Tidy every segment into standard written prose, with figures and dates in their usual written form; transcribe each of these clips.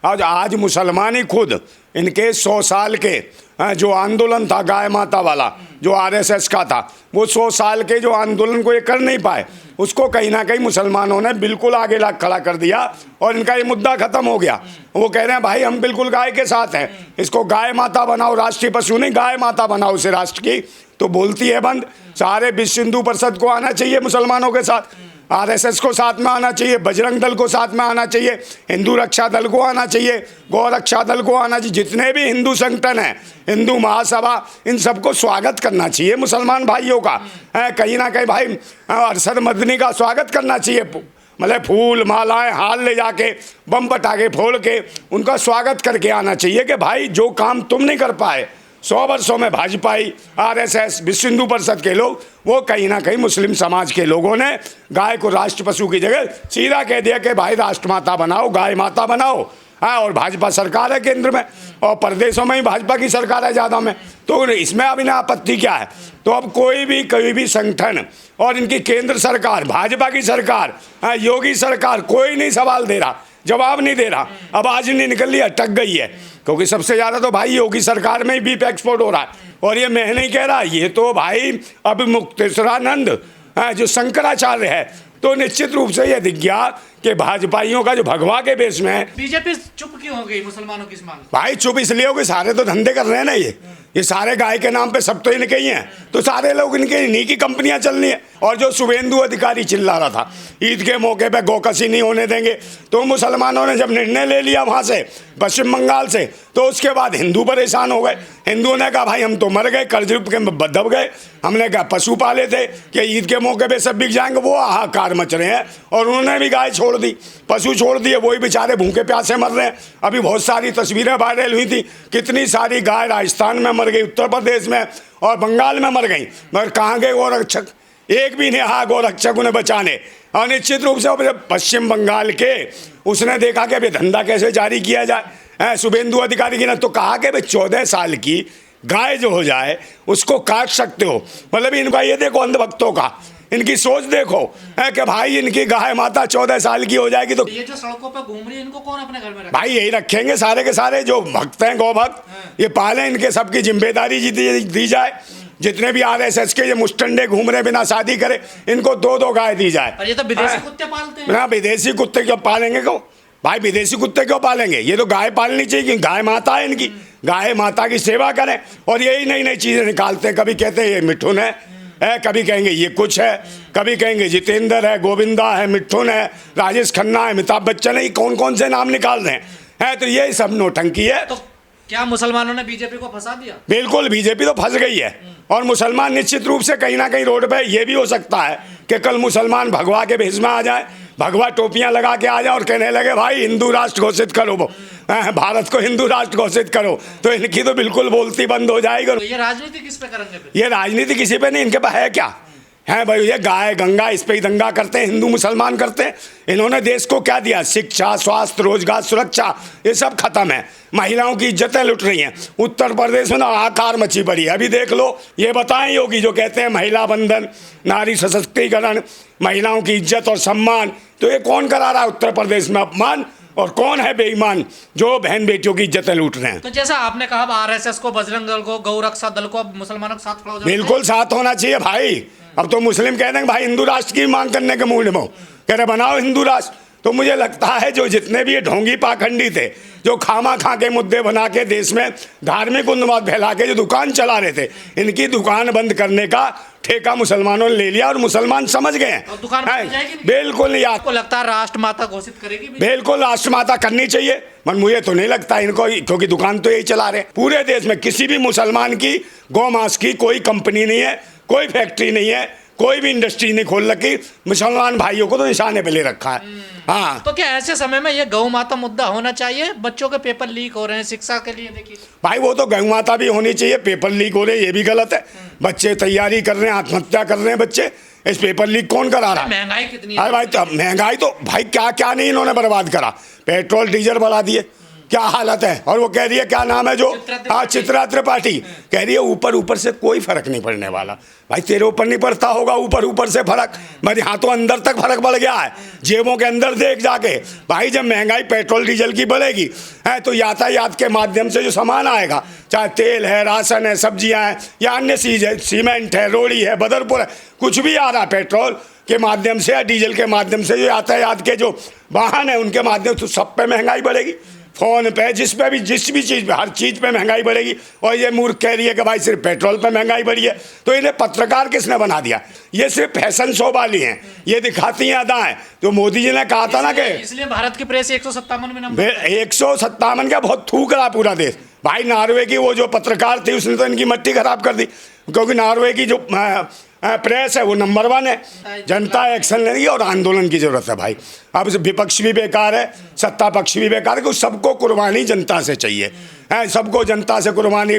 आज मुसलमान ही खुद इनके 100 साल के जो आंदोलन था गाय माता वाला, जो आरएसएस का था, वो 100 साल के जो आंदोलन को ये कर नहीं पाए, उसको कहीं ना कहीं मुसलमानों ने बिल्कुल आगे ला खड़ा कर दिया और इनका ये मुद्दा खत्म हो गया। वो कह रहे हैं भाई हम बिल्कुल गाय के साथ हैं, इसको गाय माता बनाओ, राष्ट्रीय पशु नहीं गाय माता बनाओ इसे राष्ट्र की। तो बोलती है बंद। सारे विश्व हिंदू परिषद को आना चाहिए मुसलमानों के साथ, आरएसएस को साथ में आना चाहिए, बजरंग दल को साथ में आना चाहिए, हिंदू रक्षा दल को आना चाहिए, गौ रक्षा दल को आना चाहिए, जितने भी हिंदू संगठन हैं, हिंदू महासभा, इन सबको स्वागत करना चाहिए मुसलमान भाइयों का। कहीं ना कहीं भाई अरशद मदनी का स्वागत करना चाहिए, मतलब फूल मालाएं हाल ले जाके बम पटाखे फोड़ के उनका स्वागत करके आना चाहिए कि भाई जो काम तुम नहीं कर पाए 100 वर्षों में भाजपाई, आरएसएस, विश्व हिंदू परिषद के लोग, वो कहीं ना कहीं मुस्लिम समाज के लोगों ने गाय को राष्ट्र पशु की जगह सीधा कह दिया कि भाई राष्ट्रमाता बनाओ, गाय माता बनाओ। हाँ, और भाजपा सरकार है केंद्र में और प्रदेशों में ही भाजपा की सरकार है ज़्यादा में, तो इसमें अभी ना आपत्ति क्या है। तो अब कोई भी संगठन और इनकी केंद्र सरकार, भाजपा की सरकार, योगी सरकार, कोई नहीं सवाल दे रहा, जवाब नहीं दे रहा। अब आज नहीं निकल रही, अटक गई है, क्योंकि सबसे ज़्यादा तो भाई योगी सरकार में ही बीफ एक्सपोर्ट हो रहा है। और ये मैं नहीं कह रहा, ये तो भाई अब मुक्तेश्वरानंद जो शंकराचार्य है, तो निश्चित रूप से ये दिख गया कि भाजपाइयों का जो भगवा के बेस में है। बीजेपी चुप क्यों हो गई मुसलमानों की इस मांग? भाई चुप इसलिए हो कि सारे तो धंधे कर रहे हैं ना, ये सारे गाय के नाम पे सब तो इनके ही हैं, तो सारे लोग इनके इन्हीं की कंपनियां चलनी है। और जो शुभेंदु अधिकारी चिल्ला रहा था ईद के मौके पे गौकसी नहीं होने देंगे, तो मुसलमानों ने जब निर्णय ले लिया वहाँ से पश्चिम बंगाल से, तो उसके बाद हिंदू परेशान हो गए। हिंदुओं ने कहा भाई हम तो मर गए, कर्ज के दब गए, हमने कहा पशु पाले थे कि ईद के मौके पे सब बिक जाएंगे, वो हाहाकार मच रहे हैं। और उन्होंने भी गाय छोड़ दी, पशु छोड़ दिए, वही बेचारे भूखे प्यासे मर रहे हैं। अभी बहुत सारी तस्वीरें वायरल हुई थी, कितनी सारी गाय राजस्थान में मर गई, उत्तर प्रदेश में और बंगाल में मर गई, मगर कहाँ गए गोरक्षक? एक भी नहीं आया गोरक्षक उन्हें बचाने। और निश्चित रूप से पश्चिम बंगाल के उसने देखा कि अभी धंधा कैसे जारी किया जाए, शुभेंदु अधिकारी की ने तो कहा कि भाई 14 साल की गाय जो हो जाए उसको काट सकते हो। मतलब इनका ये देखो अंधभक्तों का, इनकी सोच देखो है कि भाई इनकी गाय माता 14 साल की हो जाएगी तो ये जो सड़कों पर घूम रही है इनको कौन अपने घर में रखेगा? भाई यही रखेंगे सारे के सारे जो भक्त हैं, गौ भक्त, ये पालें, इनके सबकी जिम्मेदारी दी जाए। जितने भी आरएसएस के ये मुस्टंडे घूम रहे बिना शादी करे, इनको 2-2 गाय दी जाए। और ये तो विदेशी कुत्ते पालते हैं ना, विदेशी कुत्ते क्यों पालेंगे? क्यों भाई विदेशी कुत्ते क्यों पालेंगे? ये तो गाय पालनी चाहिए कि गाय माता है इनकी, गाय माता की सेवा करें। और यही नई नई चीजें निकालते हैं, कभी कहते हैं ये मिठुन है, कभी कहेंगे ये कुछ है, कभी कहेंगे जितेंद्र है, गोविंदा है, मिठुन है, राजेश खन्ना है, अमिताभ बच्चन है, कौन कौन से नाम निकाल रहे हैं। तो ये सब नौटंकी है। तो क्या मुसलमानों ने बीजेपी को फंसा दिया? बिल्कुल, बीजेपी तो फंस गई है। और मुसलमान निश्चित रूप से कहीं ना कहीं रोड पे ये भी हो सकता है कि कल मुसलमान भगवा के भेष में आ जाए, भगवा टोपियां लगा के आ जाए और कहने लगे भाई हिंदू राष्ट्र घोषित करो, भारत को हिंदू राष्ट्र घोषित करो, तो इनकी तो बिल्कुल बोलती बंद हो जाएगी। तो ये राजनीति किस पे करेंगे? ये राजनीति किसी पे नहीं, इनके पास है क्या है भाई? ये गाय गंगा इस पे ही दंगा करते हैं, हिंदू मुसलमान करते हैं। इन्होंने देश को क्या दिया? शिक्षा, स्वास्थ्य, रोजगार, सुरक्षा, ये सब खत्म है। महिलाओं की इज्जतें लुट रही हैं। उत्तर प्रदेश में ना हाहाकार मची पड़ी है। अभी देख लो, ये बताएं योगी जो कहते हैं महिला बंधन, नारी सशक्तिकरण, महिलाओं की इज्जत और सम्मान, तो ये कौन करा रहा है उत्तर प्रदेश में अपमान? और कौन है बेईमान जो बहन बेटियों की इज्जतें लूट रहे हैं? तो जैसा आपने कहा आरएसएस को, बजरंग दल को, गौ रक्षा दल को, अब मुसलमानों के साथ खड़ा हो जाना बिल्कुल साथ होना चाहिए भाई। अब तो मुस्लिम कह देंगे भाई हिंदू राष्ट्र की मांग करने के मूड में, कह रहे बनाओ हिंदू राष्ट्र। तो मुझे लगता है जो जितने भी ये ढोंगी पाखंडी थे, जो खामा खा के मुद्दे बना के देश में धार्मिक उन्माद फैला के जो दुकान चला रहे थे, इनकी दुकान बंद करने का ठेका मुसलमानों ने ले लिया और मुसलमान समझ गए हैं। दुकान बंद हो जाएगी? बिल्कुल नहीं। आपको लगता है राष्ट्रमाता घोषित करेगी? बिल्कुल राष्ट्रमाता करनी चाहिए, पर मुझे तो नहीं लगता इनको, क्योंकि दुकान तो यही चला रहे। पूरे देश में किसी भी मुसलमान की गौ मांस की कोई कंपनी नहीं है, कोई फैक्ट्री नहीं है, कोई भी इंडस्ट्री नहीं खोल रखी। मुसलमान भाइयों को तो निशाने पे ले रखा है। हाँ, तो क्या ऐसे समय में ये गौ माता मुद्दा होना चाहिए? बच्चों के पेपर लीक हो रहे हैं शिक्षा के लिए, देखिए भाई वो तो गौ माता भी होनी चाहिए, पेपर लीक हो रहे हैं ये भी गलत है। बच्चे तैयारी कर रहे हैं, आत्महत्या कर रहे हैं बच्चे, इस पेपर लीक कौन करा रहा है? महंगाई कितनी है? अरे भाई तो महंगाई तो भाई क्या क्या नहीं इन्होंने बर्बाद करा। पेट्रोल डीजल बढ़ा दिए, क्या हालत है। और वो कह रही है क्या नाम है जो, हाँ चित्रा त्रिपाठी, कह रही है ऊपर ऊपर से कोई फर्क नहीं पड़ने वाला। भाई तेरे ऊपर नहीं पड़ता होगा ऊपर ऊपर से फर्क, मेरे हाथों अंदर तक फर्क पड़ गया है, जेबों के अंदर देख जाके। भाई जब महंगाई पेट्रोल डीजल की बढ़ेगी है तो यातायात के माध्यम से जो सामान आएगा, चाहे तेल है, राशन है, सब्जियां हैं या अन्य चीज़ है, सीमेंट है, रोड़ी है, बदरपुर है, कुछ भी आ रहा है पेट्रोल के माध्यम से या डीजल के माध्यम से, जो यातायात के जो वाहन है उनके माध्यम से, सब पे महंगाई बढ़ेगी। फ़ोन पे जिस पे भी, जिस भी चीज़ पे, हर चीज़ पे महंगाई बढ़ेगी। और ये मूर्ख कह रही है कि भाई सिर्फ पेट्रोल पे महंगाई बढ़ी है। तो इन्हें पत्रकार किसने बना दिया? ये सिर्फ फैशन शो वाली हैं, ये दिखाती हैं अदाएं। तो मोदी जी ने कहा था ना कि इसलिए भारत की प्रेस 157 में नंबर, 157 का बहुत थूक रहा पूरा देश। भाई नॉर्वे की वो जो पत्रकार थी उसने तो इनकी मट्टी खराब कर दी, क्योंकि नॉर्वे की जो प्रेस है वो नंबर 1 है। जनता एक्शन लेगी और आंदोलन की जरूरत है भाई। अब विपक्ष भी बेकार है, सत्ता पक्ष भी बेकार है, क्योंकि सबको कुर्बानी जनता से चाहिए है, सबको जनता से कुर्बानी,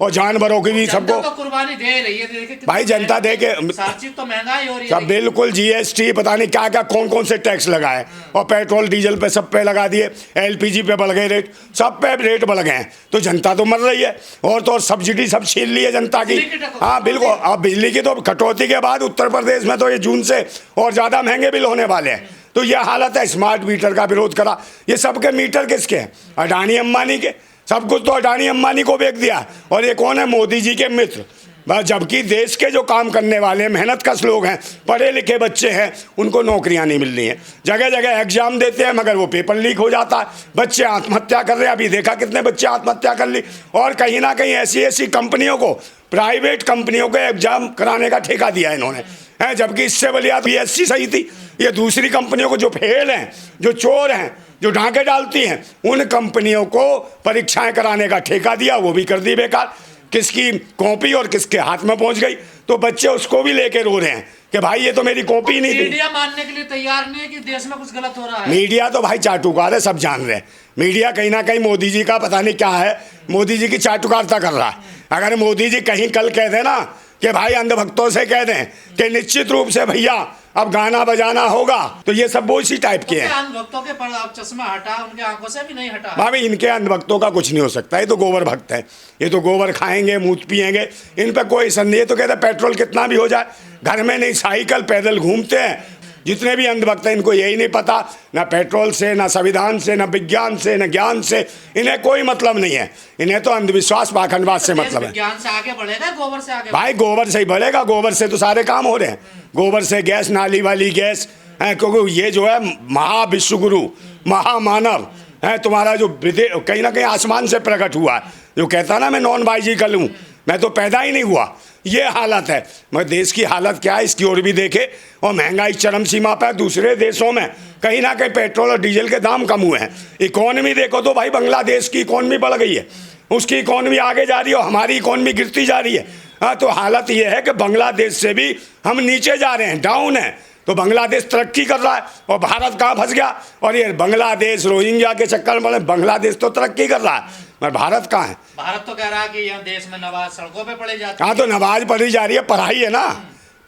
और जानवरों की भी सबको तो कुर्बानी दे रही है। देखिए भाई जनता दे के तो महंगाई हो रही है। बिल्कुल जीएसटी पता नहीं क्या क्या कौन कौन से टैक्स लगाए, और पेट्रोल डीजल पे सब पे लगा दिए, एलपीजी पे बढ़ गए रेट, सब पे रेट बढ़ गए हैं। तो जनता तो मर रही है, और तो और सब्सिडी सब छीन ली है जनता की। हाँ बिल्कुल, अब बिजली की तो कटौती के बाद उत्तर प्रदेश में तो ये जून से और ज़्यादा महंगे बिल होने वाले हैं। तो ये हालत है। स्मार्ट मीटर का विरोध करा, ये सबके मीटर किसके हैं? अडानी अंबानी के, सब कुछ तो अडानी अंबानी को बेच दिया। और ये कौन है? मोदी जी के मित्र। बस जबकि देश के जो काम करने वाले मेहनत कश लोग हैं, पढ़े लिखे बच्चे हैं, उनको नौकरियां नहीं मिल रही हैं। जगह जगह एग्जाम देते हैं मगर वो पेपर लीक हो जाता है, बच्चे आत्महत्या कर रहे हैं। अभी देखा कितने बच्चे आत्महत्या कर ली। और कहीं ना कहीं ऐसी ऐसी कंपनियों को, प्राइवेट कंपनियों को एग्जाम कराने का ठेका दिया इन्होंने है, जबकि इससे बढ़िया बीएससी सही थी। ये दूसरी कंपनियों को, जो फेल हैं, जो चोर हैं, जो डांके डालती हैं, उन कंपनियों को परीक्षाएं कराने का ठेका दिया, वो भी कर दी बेकार। किसकी कॉपी और किसके हाथ में पहुंच गई, तो बच्चे उसको भी लेके रो रहे हैं कि भाई ये तो मेरी कॉपी नहीं थी। मीडिया मानने के लिए तैयार नहीं है कि देश में कुछ गलत हो रहा है। मीडिया तो भाई चाटुकार है, सब जान रहे हैं। मीडिया कहीं ना कहीं मोदी जी का पता नहीं क्या है, मोदी जी की चाटुकारता कर रहा है। अगर मोदी जी कहीं कल कह दें ना कि भाई अंधभक्तों से कह दें कि निश्चित रूप से भैया अब गाना बजाना होगा, तो ये सब वो इसी टाइप के हैं। अंधभक्तों के चश्मा हटा, उनके आंखों से भी नहीं हटा। भाभी इनके अंधभक्तों का कुछ नहीं हो सकता, ये तो गोबर भक्त है, ये तो गोबर खाएंगे, मूत पिएंगे, इन पर कोई संदेह। तो कहते हैं पेट्रोल कितना भी हो जाए, घर में नहीं, साइकिल पैदल घूमते हैं। जितने भी अंधभक्त हैं इनको यही नहीं पता, ना पेट्रोल से, ना संविधान से, ना विज्ञान से, ना ज्ञान से, इन्हें कोई मतलब नहीं है। इन्हें तो अंधविश्वास पाखंडवाद से मतलब है। विज्ञान से आगे बढ़ेगा, गोबर से आगे भाई गोबर से ही बढ़ेगा, गोबर से तो सारे काम हो रहे हैं। गोबर से गैस, नाली वाली गैस है, क्योंकि ये जो है महाविश्वगुरु, महामानव है तुम्हारा, जो कहीं ना कहीं आसमान से प्रकट हुआ है, जो कहता ना मैं नॉन बायोलॉजिकल हूँ, मैं तो पैदा ही नहीं हुआ। ये हालत है। मगर देश की हालत क्या है इसकी ओर भी देखे। और महंगाई चरम सीमा पर। दूसरे देशों में कहीं ना कहीं पेट्रोल और डीजल के दाम कम हुए हैं। इकोनॉमी देखो तो भाई बांग्लादेश की इकोनॉमी बढ़ गई है, उसकी इकोनॉमी आगे जा रही है और हमारी इकोनॉमी गिरती जा रही है। हाँ, तो हालत ये है कि बांग्लादेश से भी हम नीचे जा रहे हैं, डाउन है। तो बांग्लादेश तरक्की कर रहा है और भारत कहाँ फंस गया। और ये बांग्लादेश रोहिंग्या के चक्कर में बांग्लादेश तो तरक्की कर रहा है, मगर भारत कहाँ है? भारत तो कह रहा है कि यहाँ देश में नमाज सड़कों पे पढ़ी जाती है। हाँ, तो नमाज पढ़ी जा रही है, पढ़ाई है ना।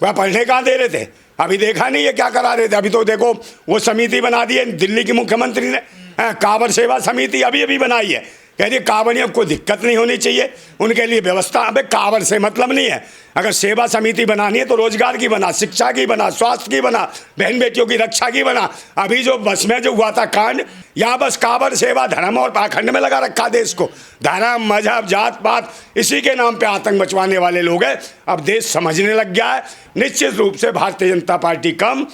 वह पढ़ने कहाँ दे रहे थे? अभी देखा नहीं है क्या करा रहे थे। अभी तो देखो वो समिति बना दी है दिल्ली की मुख्यमंत्री ने, कांवड़ सेवा समिति अभी बनाई है। कह रही कांवड़ियों को दिक्कत नहीं होनी चाहिए, उनके लिए व्यवस्था। अबे कांवड़ से मतलब नहीं है। अगर सेवा समिति बनानी है तो रोजगार की बना, शिक्षा की बना, स्वास्थ्य की बना, बहन बेटियों की रक्षा की बना। अभी जो बस में जो हुआ था कांड, यहाँ बस कांवड़ सेवा धर्म और पाखंड में लगा रखा देश को। धर्म, मजहब, जात पात, इसी के नाम पे आतंक मचवाने वाले लोग हैं। अब देश समझने लग गया है। निश्चित रूप से भारतीय जनता पार्टी कम,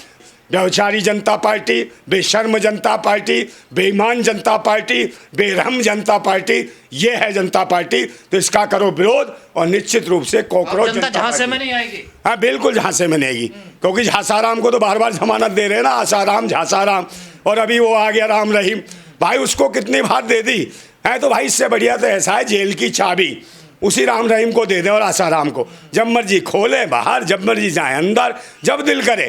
व्यभिचारी जनता पार्टी, बेशर्म जनता पार्टी, बेईमान जनता पार्टी, बेरहम जनता पार्टी, ये है जनता पार्टी। तो इसका करो विरोध और निश्चित रूप से कॉकरोच जनता झांसे में नहीं आएगी। हाँ, बिल्कुल झांसे में नहीं आएगी, क्योंकि झांसाराम को तो बार बार जमानत दे रहे हैं ना, आसाराम, झांसाराम। और अभी वो आ गया राम रहीम, भाई उसको कितनी बार दे दी है। तो भाई इससे बढ़िया तो ऐसा है जेल की चाबी उसी राम रहीम को दे दें और आसाराम को, जब मर्जी खोले बाहर, जब मर्जी जाए अंदर, जब दिल करे।